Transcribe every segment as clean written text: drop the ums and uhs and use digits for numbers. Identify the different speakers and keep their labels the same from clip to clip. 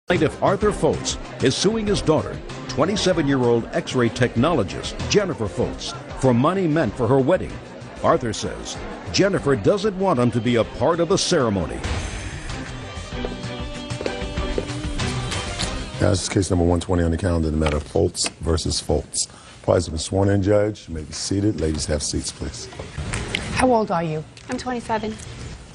Speaker 1: Plaintiff Arthur Foltz is suing his daughter, 27-year-old X-ray technologist Jennifer Foltz, for money meant for her wedding. Arthur says Jennifer doesn't want him to be a part of the ceremony.
Speaker 2: Now, this is case number 120 on the calendar, the matter of Foltz versus Foltz. Parties have been sworn in, Judge. You may be seated. Ladies, have seats, please.
Speaker 3: How old are you?
Speaker 4: I'm 27.
Speaker 3: You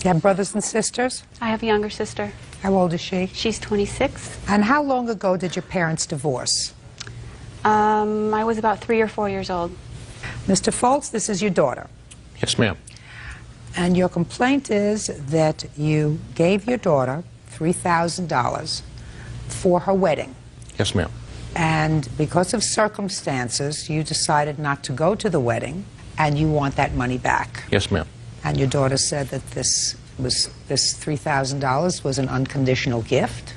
Speaker 3: have brothers and sisters?
Speaker 4: I have a younger sister.
Speaker 3: How old is she?
Speaker 4: She's 26.
Speaker 3: And how long ago did your parents divorce?
Speaker 4: I was about 3 or 4 years old.
Speaker 3: Mr. Foltz, this is your daughter.
Speaker 5: Yes, ma'am.
Speaker 3: And your complaint is that you gave your daughter $3,000 for her wedding.
Speaker 5: Yes, ma'am.
Speaker 3: And because of circumstances, you decided not to go to the wedding, and you want that money back.
Speaker 5: Yes, ma'am.
Speaker 3: And your daughter said that this $3,000 was an unconditional gift,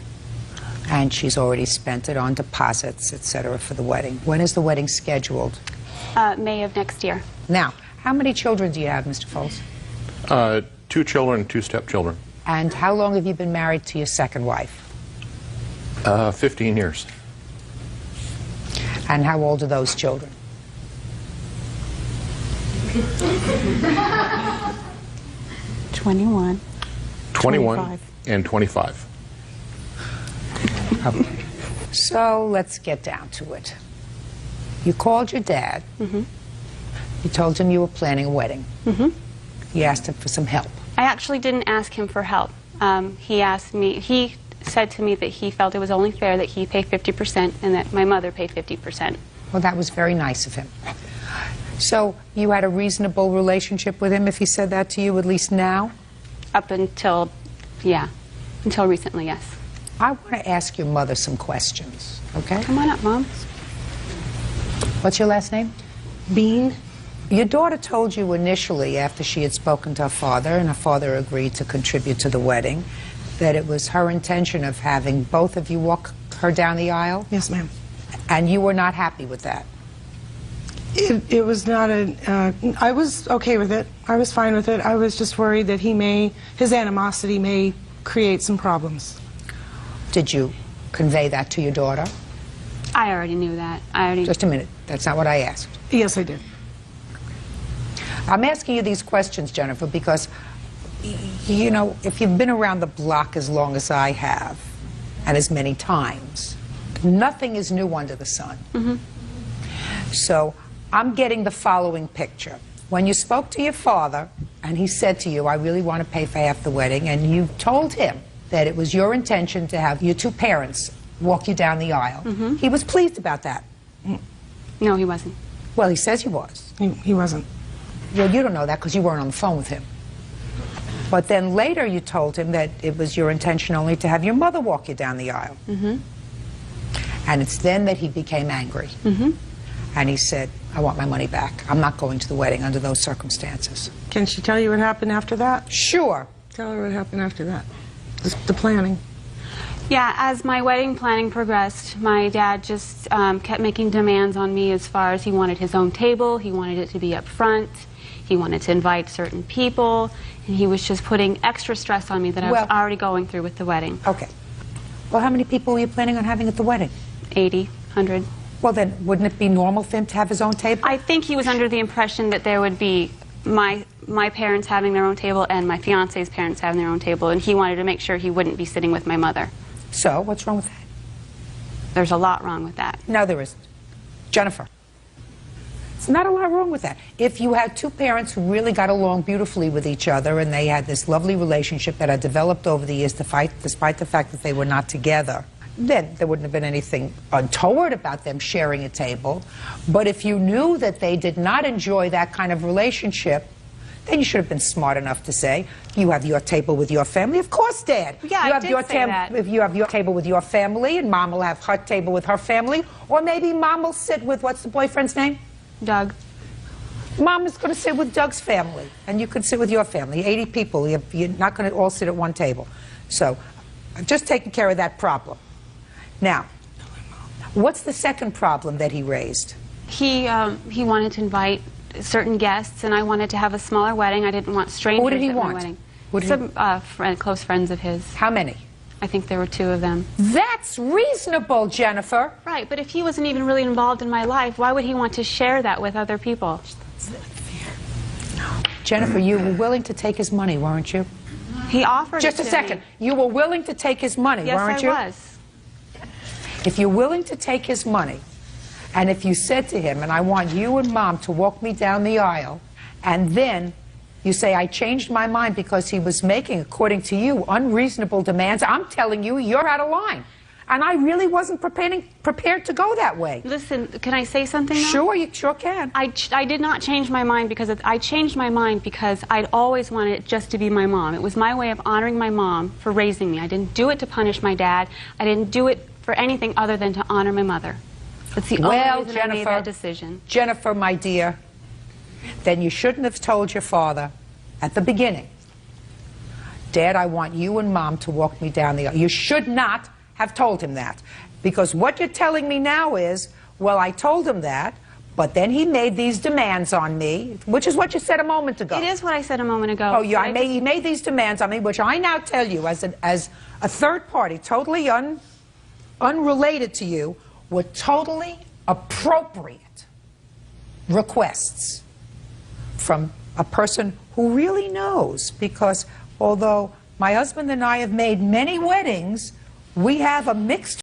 Speaker 3: and she's already spent it on deposits, etc., for the wedding. When is the wedding scheduled?
Speaker 4: May of next year.
Speaker 3: Now, how many children do you have, Mr. Foltz?
Speaker 5: 2 children, 2 stepchildren.
Speaker 3: And how long have you been married to your second wife?
Speaker 5: 15 years.
Speaker 3: And how old are those children?
Speaker 4: 21.
Speaker 5: 21
Speaker 4: 25.
Speaker 5: and 25.
Speaker 3: Okay. So let's get down to it. You called your dad.
Speaker 4: Mm-hmm.
Speaker 3: You told him you were planning a wedding.
Speaker 4: Mm-hmm.
Speaker 3: You asked him for some help.
Speaker 4: I actually didn't ask him for help. He said to me that he felt it was only fair that he pay 50% and that my mother pay 50%.
Speaker 3: Well, that was very nice of him. So you had a reasonable relationship with him if he said that to you, at least now?
Speaker 4: Up until, yeah, until recently, yes.
Speaker 3: I want to ask your mother some questions, okay?
Speaker 4: Come on up, Mom.
Speaker 3: What's your last name?
Speaker 4: Bean.
Speaker 3: Your daughter told you initially, after she had spoken to her father, and her father agreed to contribute to the wedding, that it was her intention of having both of you walk her down the aisle?
Speaker 6: Yes, ma'am.
Speaker 3: And you were not happy with that?
Speaker 6: It was not a, I was okay with it. I was fine with it. I was just worried that his animosity may create some problems.
Speaker 3: Did you convey that to your daughter?
Speaker 4: I already knew that.
Speaker 3: Just a minute. That's not what I asked.
Speaker 6: Yes, I did.
Speaker 3: I'm asking you these questions, Jennifer, because, you know, if you've been around the block as long as I have, and as many times, nothing is new under the sun.
Speaker 4: Mm-hmm.
Speaker 3: So I'm getting the following picture. When you spoke to your father, and he said to you, I really want to pay for half the wedding, and you told him that it was your intention to have your 2 parents walk you down the aisle,
Speaker 4: Mm-hmm.
Speaker 3: he was pleased about that.
Speaker 4: No, he wasn't.
Speaker 3: Well, he says he was.
Speaker 6: He wasn't.
Speaker 3: Well, you don't know that because you weren't on the phone with him. But then later you told him that it was your intention only to have your mother walk you down the aisle.
Speaker 4: Mm-hmm.
Speaker 3: And it's then that he became angry.
Speaker 4: Mm-hmm.
Speaker 3: And he said, I want my money back. I'm not going to the wedding under those circumstances.
Speaker 6: Can she tell you what happened after that?
Speaker 3: Sure.
Speaker 6: Tell her what happened after that. The planning.
Speaker 4: Yeah, as my wedding planning progressed, my dad just kept making demands on me as far as he wanted his own table, he wanted it to be up front, he wanted to invite certain people, and he was just putting extra stress on me that I was already going through with the wedding.
Speaker 3: Okay. Well, how many people were you planning on having at the wedding?
Speaker 4: 80, 100.
Speaker 3: Well, then, wouldn't it be normal for him to have his own table?
Speaker 4: I think he was under the impression that there would be my parents having their own table and my fiance's parents having their own table, and he wanted to make sure he wouldn't be sitting with my mother.
Speaker 3: So, what's wrong with that?
Speaker 4: There's a lot wrong with that.
Speaker 3: No, there isn't. Jennifer. There's not a lot wrong with that. If you had 2 parents who really got along beautifully with each other and they had this lovely relationship that had developed over the years despite the fact that they were not together, then there wouldn't have been anything untoward about them sharing a table. But if you knew that they did not enjoy that kind of relationship, then you should have been smart enough to say, you have your table with your family. Of course, Dad.
Speaker 4: Yeah,
Speaker 3: you
Speaker 4: I did say that.
Speaker 3: If you have your table with your family, and Mom will have her table with her family, or maybe Mom will sit with, what's the boyfriend's name?
Speaker 4: Doug.
Speaker 3: Mom is going to sit with Doug's family, and you could sit with your family. 80 people. You're not going to all sit at one table. So, I've just taken care of that problem. Now, what's the second problem that he raised?
Speaker 4: He wanted to invite certain guests, and I wanted to have a smaller wedding. I didn't want strangers
Speaker 3: Who did he
Speaker 4: at
Speaker 3: want?
Speaker 4: my wedding. Some close friends of his.
Speaker 3: How many?
Speaker 4: I think there were 2 of them.
Speaker 3: That's reasonable, Jennifer.
Speaker 4: Right, but if he wasn't even really involved in my life, why would he want to share that with other people?
Speaker 3: Jennifer, you were willing to take his money, weren't you?
Speaker 4: He offered
Speaker 3: Just
Speaker 4: it
Speaker 3: a
Speaker 4: to
Speaker 3: second.
Speaker 4: me.
Speaker 3: You were willing to take his money,
Speaker 4: Yes,
Speaker 3: weren't you?
Speaker 4: I was.
Speaker 3: If you're willing to take his money, and if you said to him, and I want you and Mom to walk me down the aisle, and then you say, I changed my mind because he was making, according to you, unreasonable demands, I'm telling you, you're out of line. And I really wasn't prepared to go that way.
Speaker 4: Listen, can I say something now?
Speaker 3: Sure, you sure can.
Speaker 4: I did not change my mind because I changed my mind because I'd always wanted it just to be my mom. It was my way of honoring my mom for raising me. I didn't do it to punish my dad. I didn't do it for anything other than to honor my mother. That's the only reason I made that decision.
Speaker 3: Jennifer, my dear, then you shouldn't have told your father at the beginning, Dad, I want you and Mom to walk me down the aisle. You should not have told him that. Because what you're telling me now is, well, I told him that, but then he made these demands on me, which is what you said a moment ago.
Speaker 4: It is what I said a moment ago.
Speaker 3: Oh, yeah, he made these demands on me, which I now tell you, as a third party, totally unrelated to you, were totally appropriate requests from a person who really knows. Because although my husband and I have made many weddings, we have a mixed